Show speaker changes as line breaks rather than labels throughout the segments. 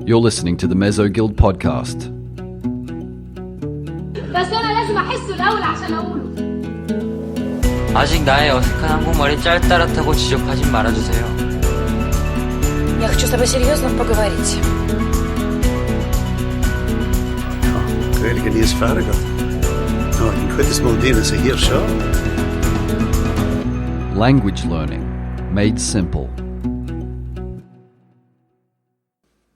You're listening to the Mezzo Guild podcast.
بس أنا لازم أحسه الأول عشان أقوله.
아직 나의 어색한 한국말이 짤따рат하고 지적하진 말아주세요.
Я хочу с тобой серьезно поговорить.
Really good news, Farragut. No, I can quit this Moldina, so here, sure.
Language learning, made simple.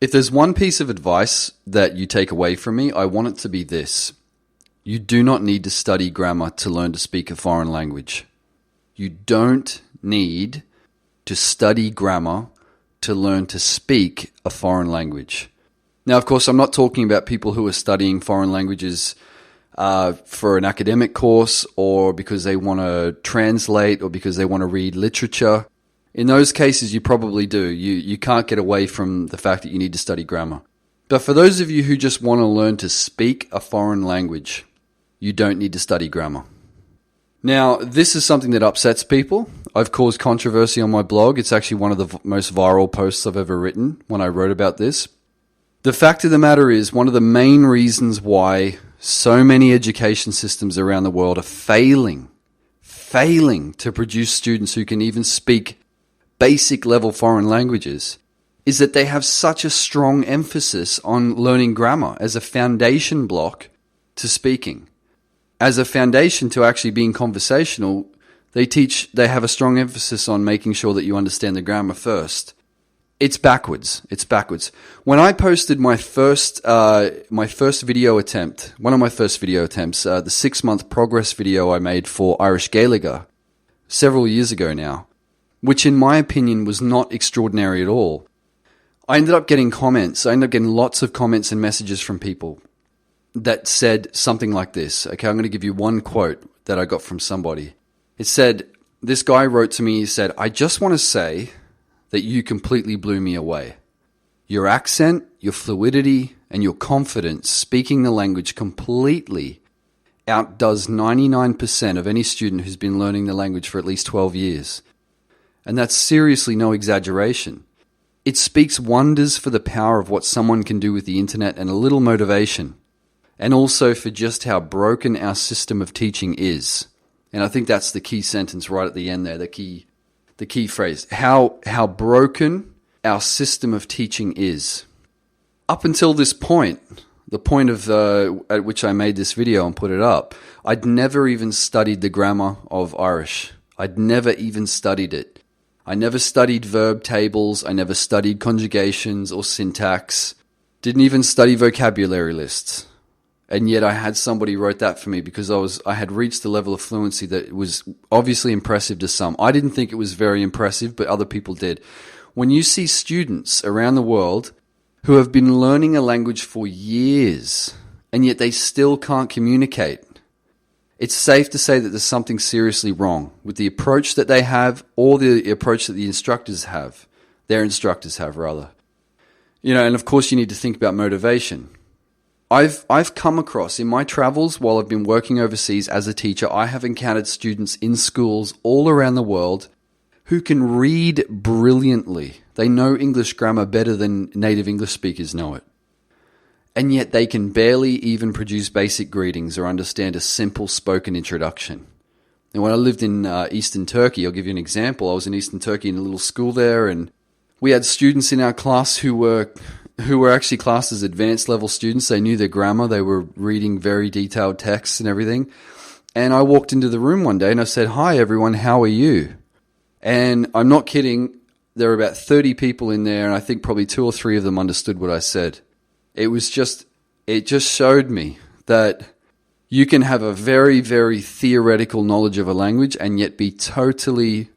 If there's one piece of advice that you take away from me, I want it to be this. You do not need to study grammar to learn to speak a foreign language. You don't need to study grammar to learn to speak a foreign language. Now, of course, I'm not talking about people who are studying foreign languages for an academic course or because they want to translate or because they want to read literature. In those cases, you probably do. You can't get away from the fact that you need to study grammar. But for those of you who just want to learn to speak a foreign language, you don't need to study grammar. Now, this is something that upsets people. I've caused controversy on my blog. It's actually one of the most viral posts I've ever written when I wrote about this. The fact of the matter is, one of the main reasons why so many education systems around the world are failing to produce students who can even speak basic level foreign languages is that they have such a strong emphasis on learning grammar as a foundation block to speaking. As a foundation to actually being conversational, they have a strong emphasis on making sure that you understand the grammar first. It's backwards. When I posted my first video attempt, one of my first video attempts, the 6-month progress video I made for Irish Gaeilge several years ago now, which in my opinion was not extraordinary at all, I ended up getting comments. I ended up getting lots of comments and messages from people that said something like this. Okay, I'm going to give you one quote that I got from somebody. It said, this guy wrote to me, he said, "I just want to say that you completely blew me away. Your accent, your fluidity, and your confidence speaking the language completely outdoes 99% of any student who's been learning the language for at least 12 years. And that's seriously no exaggeration. It speaks wonders for the power of what someone can do with the internet and a little motivation, and also for just how broken our system of teaching is." And I think that's the key sentence right at the end there, the key phrase, how broken our system of teaching is. Up until this point, the point of at which I made this video and put it up, I'd never even studied the grammar of Irish. I'd never even studied it. I never studied verb tables. I never studied conjugations or syntax. Didn't even study vocabulary lists. And yet I had somebody wrote that for me because I had reached the level of fluency that was obviously impressive to some. I didn't think it was very impressive, but other people did. When you see students around the world who have been learning a language for years and yet they still can't communicate, it's safe to say that there's something seriously wrong with the approach that they have or the approach that the instructors have. Their instructors have, rather. You know, and of course you need to think about motivation. I've come across, in my travels while I've been working overseas as a teacher, I have encountered students in schools all around the world who can read brilliantly. They know English grammar better than native English speakers know it. And yet they can barely even produce basic greetings or understand a simple spoken introduction. And when I lived in Eastern Turkey, I'll give you an example. I was in Eastern Turkey in a little school there, and we had students in our class who were actually classed as advanced level students. They knew their grammar. They were reading very detailed texts and everything. And I walked into the room one day and I said, "Hi everyone, how are you?" And I'm not kidding. There were about 30 people in there and I think probably 2 or 3 of them understood what I said. It just showed me that you can have a very, very theoretical knowledge of a language and yet be totally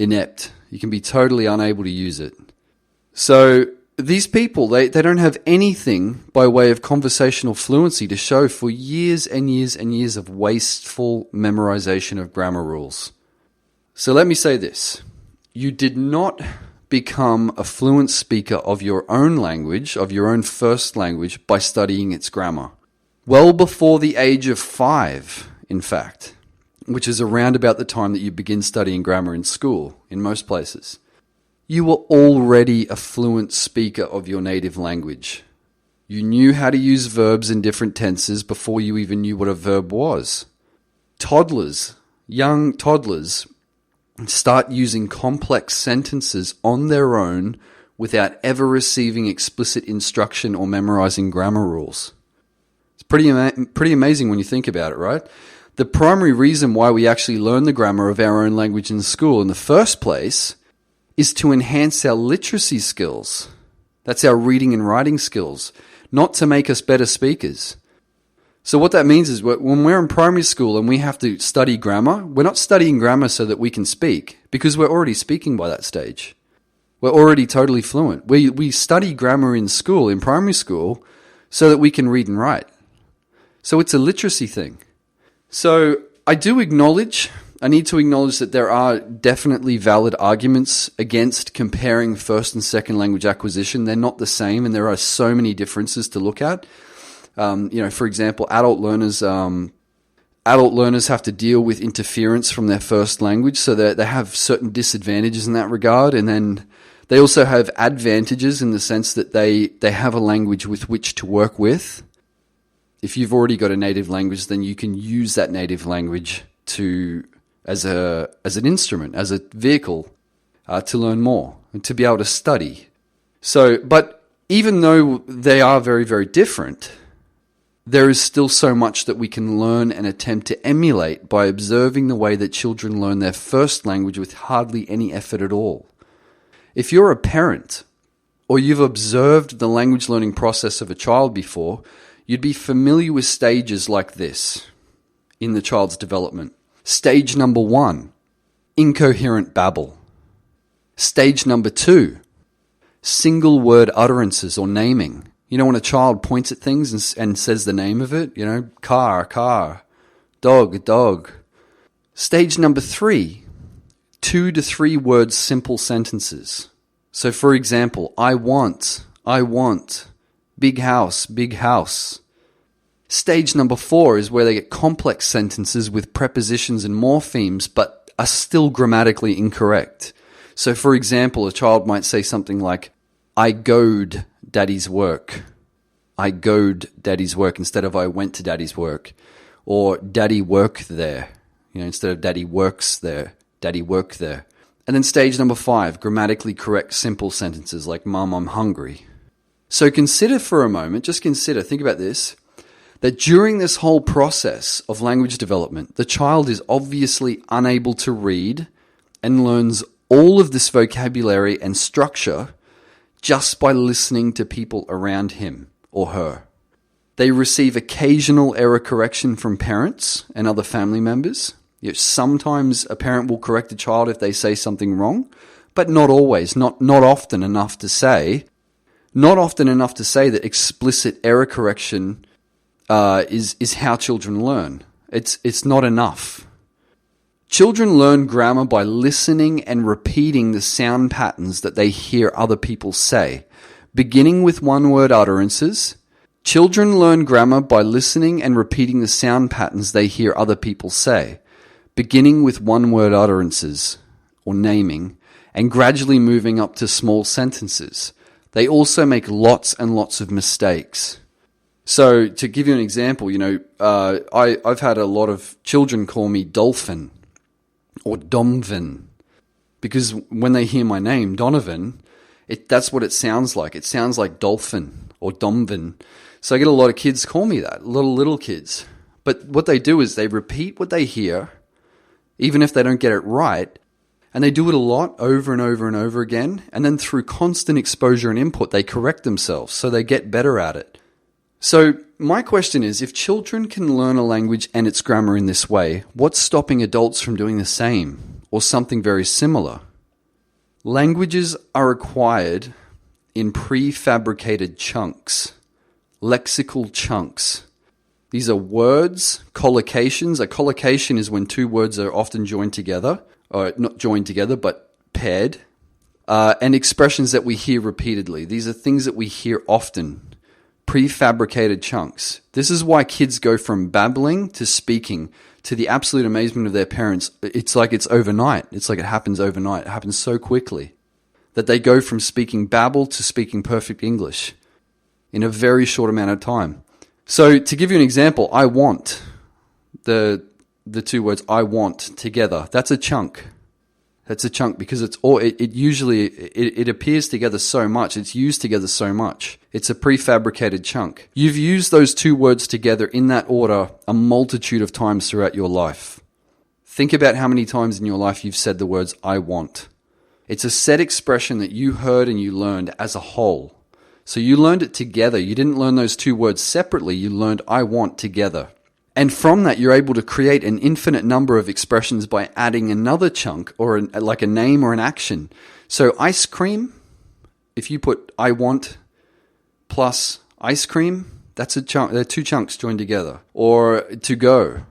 inept. You can be totally unable to use it. So these people, they don't have anything by way of conversational fluency to show for years and years and years of wasteful memorization of grammar rules. So let me say this. You did not become a fluent speaker of your own language, of your own first language, by studying its grammar. Well before the age of 5, in fact, which is around about the time that you begin studying grammar in school, in most places. you were already a fluent speaker of your native language. You knew how to use verbs in different tenses before you even knew what a verb was. Toddlers, young toddlers, start using complex sentences on their own without ever receiving explicit instruction or memorizing grammar rules. It's pretty amazing when you think about it, right? The primary reason why we actually learn the grammar of our own language in school in the first place is to enhance our literacy skills. That's our reading and writing skills, not to make us better speakers. So what that means is when we're in primary school and we have to study grammar, we're not studying grammar so that we can speak, because we're already speaking by that stage. We're already totally fluent. We study grammar in school, in primary school, so that we can read and write. So it's a literacy thing. So I need to acknowledge that there are definitely valid arguments against comparing first and second language acquisition. They're not the same, and there are so many differences to look at. For example, adult learners have to deal with interference from their first language, so they have certain disadvantages in that regard. And then they also have advantages in the sense that they have a language with which to work with. If you've already got a native language, then you can use that native language as an instrument, as a vehicle to learn more and to be able to study. So, but even though they are very, very different, there is still so much that we can learn and attempt to emulate by observing the way that children learn their first language with hardly any effort at all. If you're a parent or you've observed the language learning process of a child before, you'd be familiar with stages like this in the child's development. Stage number 1, incoherent babble. Stage number 2, single word utterances or naming. You know, when a child points at things and says the name of it, car, dog. Stage number 3, 2 to 3 word simple sentences. So for example, I want, big house. Stage number 4 is where they get complex sentences with prepositions and morphemes, but are still grammatically incorrect. So for example, a child might say something like, I goed daddy's work. I goed daddy's work instead of I went to daddy's work. Or daddy work there. Instead of daddy works there, daddy work there. And then stage number 5, grammatically correct simple sentences like mum, I'm hungry. So think about this, that during this whole process of language development, the child is obviously unable to read and learns all of this vocabulary and structure just by listening to people around him or her. They receive occasional error correction from parents and other family members. Sometimes a parent will correct a child if they say something wrong, but not always, not often enough to say that explicit error correction is how children learn. It's not enough. Children learn grammar by listening and repeating the sound patterns that they hear other people say. Beginning with one-word utterances, children learn grammar by listening and repeating the sound patterns they hear other people say. Beginning with one-word utterances, or naming, and gradually moving up to small sentences. They also make lots and lots of mistakes. So, to give you an example, I've had a lot of children call me Dolphin or Domvin, because when they hear my name, Donovan, that's what it sounds like. It sounds like Dolphin or Domvin. So I get a lot of kids call me that, little kids. But what they do is they repeat what they hear, even if they don't get it right, and they do it a lot over and over and over again, and then through constant exposure and input, they correct themselves, so they get better at it. So my question is, if children can learn a language and its grammar in this way, what's stopping adults from doing the same, or something very similar? Languages are acquired in prefabricated chunks, lexical chunks. These are words, collocations. A collocation is when two words are often joined together, or not joined together, but paired, and expressions that we hear repeatedly. These are things that we hear often. Prefabricated chunks. This is why kids go from babbling to speaking to the absolute amazement of their parents. It's like it's overnight. It's like it happens overnight. It happens so quickly. that they go from speaking babble to speaking perfect English in a very short amount of time. So to give you an example, I want, the two words I want together, that's a chunk. That's a chunk because it usually appears together so much, it's used together so much. It's a prefabricated chunk. You've used those two words together in that order a multitude of times throughout your life. Think about how many times in your life you've said the words I want. It's a set expression that you heard and you learned as a whole. So you learned it together. You didn't learn those two words separately. You learned I want together. And from that, you're able to create an infinite number of expressions by adding another chunk or like a name or an action. So ice cream, if you put I want plus ice cream, that's a chunk. They're two chunks joined together. Or to go,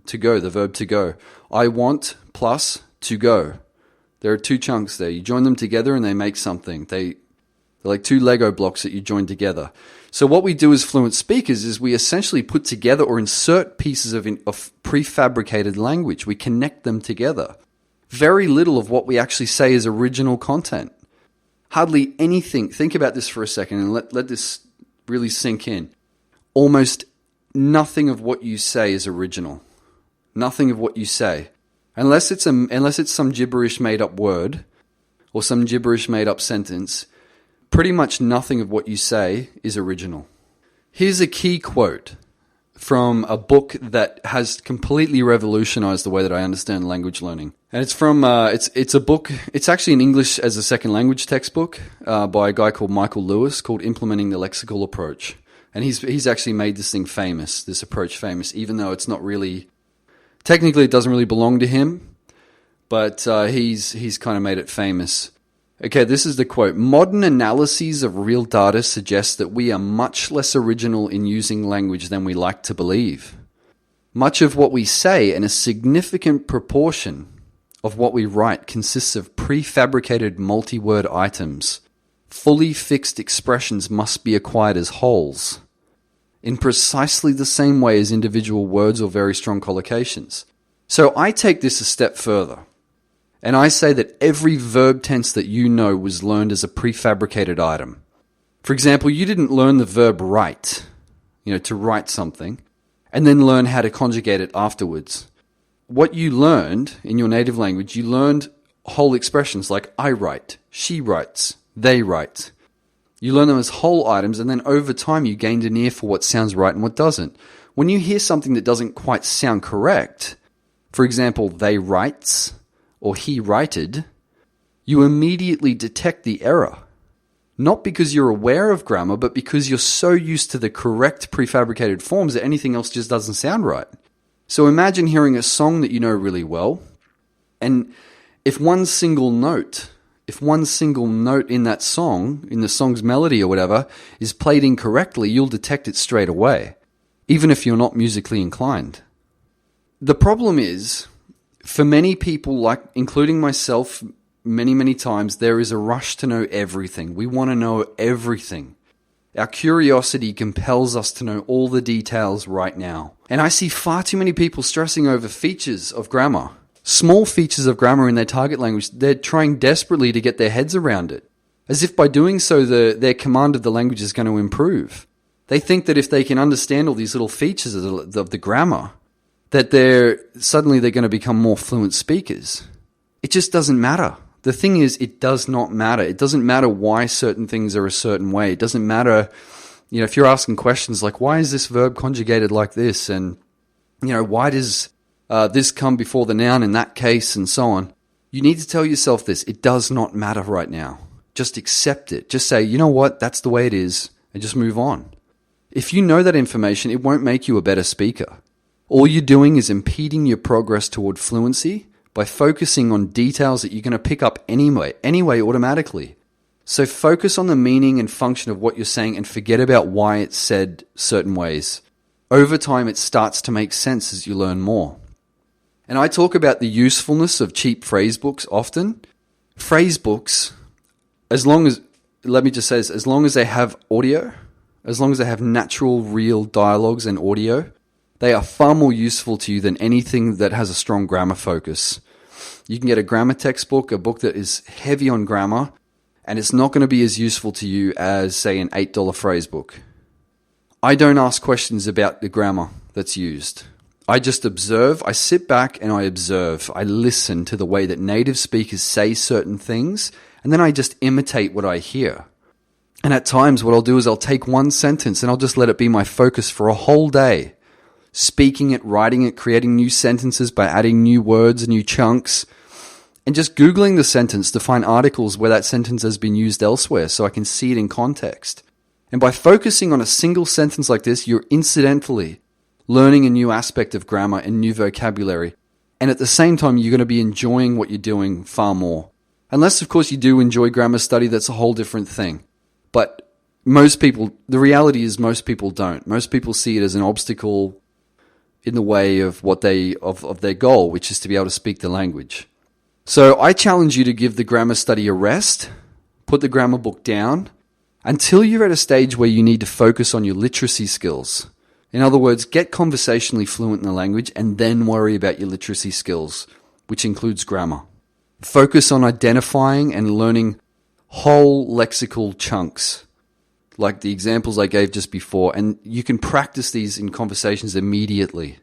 the verb to go. I want plus to go. There are two chunks there. You join them together and they make something. They're like two Lego blocks that you join together. So what we do as fluent speakers is we essentially put together or insert pieces of prefabricated language. We connect them together. Very little of what we actually say is original content. Hardly anything. Think about this for a second and let this really sink in. Almost nothing of what you say is original. Nothing of what you say. Unless it's some gibberish made up word or some gibberish made up sentence, pretty much nothing of what you say is original. Here's a key quote from a book that has completely revolutionized the way that I understand language learning. And it's from, it's a book, it's actually an English as a second language textbook by a guy called Michael Lewis called Implementing the Lexical Approach. And he's actually made this thing famous, this approach famous, even though it's not really, technically it doesn't really belong to him, but he's kind of made it famous. Okay, this is the quote. Modern analyses of real data suggest that we are much less original in using language than we like to believe. Much of what we say and a significant proportion of what we write consists of prefabricated multi-word items. Fully fixed expressions must be acquired as wholes, in precisely the same way as individual words or very strong collocations. So I take this a step further. And I say that every verb tense that you know was learned as a prefabricated item. For example, you didn't learn the verb write, to write something, and then learn how to conjugate it afterwards. What you learned in your native language, you learned whole expressions like I write, she writes, they write. You learn them as whole items, and then over time you gained an ear for what sounds right and what doesn't. When you hear something that doesn't quite sound correct, for example, they writes, or he righted, you immediately detect the error. Not because you're aware of grammar, but because you're so used to the correct prefabricated forms that anything else just doesn't sound right. So imagine hearing a song that you know really well, and if one single note in that song, in the song's melody or whatever, is played incorrectly, you'll detect it straight away, even if you're not musically inclined. The problem is, for many people, including myself, many times, there is a rush to know everything. We want to know everything. Our curiosity compels us to know all the details right now. And I see far too many people stressing over features of grammar. Small features of grammar in their target language. They're trying desperately to get their heads around it. As if by doing so, their command of the language is going to improve. They think that if they can understand all these little features of the grammar, that they're going to become more fluent speakers. It just doesn't matter. The thing is, it does not matter. It doesn't matter why certain things are a certain way. It doesn't matter, if you're asking questions like, why is this verb conjugated like this? And, why does this come before the noun in that case and so on? You need to tell yourself this. It does not matter right now. Just accept it. Just say, you know what? That's the way it is. And just move on. If you know that information, it won't make you a better speaker. All you're doing is impeding your progress toward fluency by focusing on details that you're going to pick up anyway automatically. So focus on the meaning and function of what you're saying and forget about why it's said certain ways. Over time, it starts to make sense as you learn more. And I talk about the usefulness of cheap phrase books often. Phrase books, as long as they have audio, as long as they have natural, real dialogues and audio, they are far more useful to you than anything that has a strong grammar focus. You can get a grammar textbook, a book that is heavy on grammar, and it's not going to be as useful to you as, say, an $8 phrase book. I don't ask questions about the grammar that's used. I just observe, I sit back and I observe. I listen to the way that native speakers say certain things, and then I just imitate what I hear. And at times what I'll do is I'll take one sentence and I'll just let it be my focus for a whole day. Speaking it, writing it, creating new sentences by adding new words, new chunks, and just Googling the sentence to find articles where that sentence has been used elsewhere so I can see it in context. And by focusing on a single sentence like this, you're incidentally learning a new aspect of grammar and new vocabulary. And at the same time, you're going to be enjoying what you're doing far more. Unless, of course, you do enjoy grammar study, that's a whole different thing. But most people, the reality is most people don't. Most people see it as an obstacle in the way of what of their goal, which is to be able to speak the language. So I challenge you to give the grammar study a rest, put the grammar book down, until you're at a stage where you need to focus on your literacy skills. In other words, get conversationally fluent in the language and then worry about your literacy skills, which includes grammar. Focus on identifying and learning whole lexical chunks, like the examples I gave just before, and you can practice these in conversations immediately.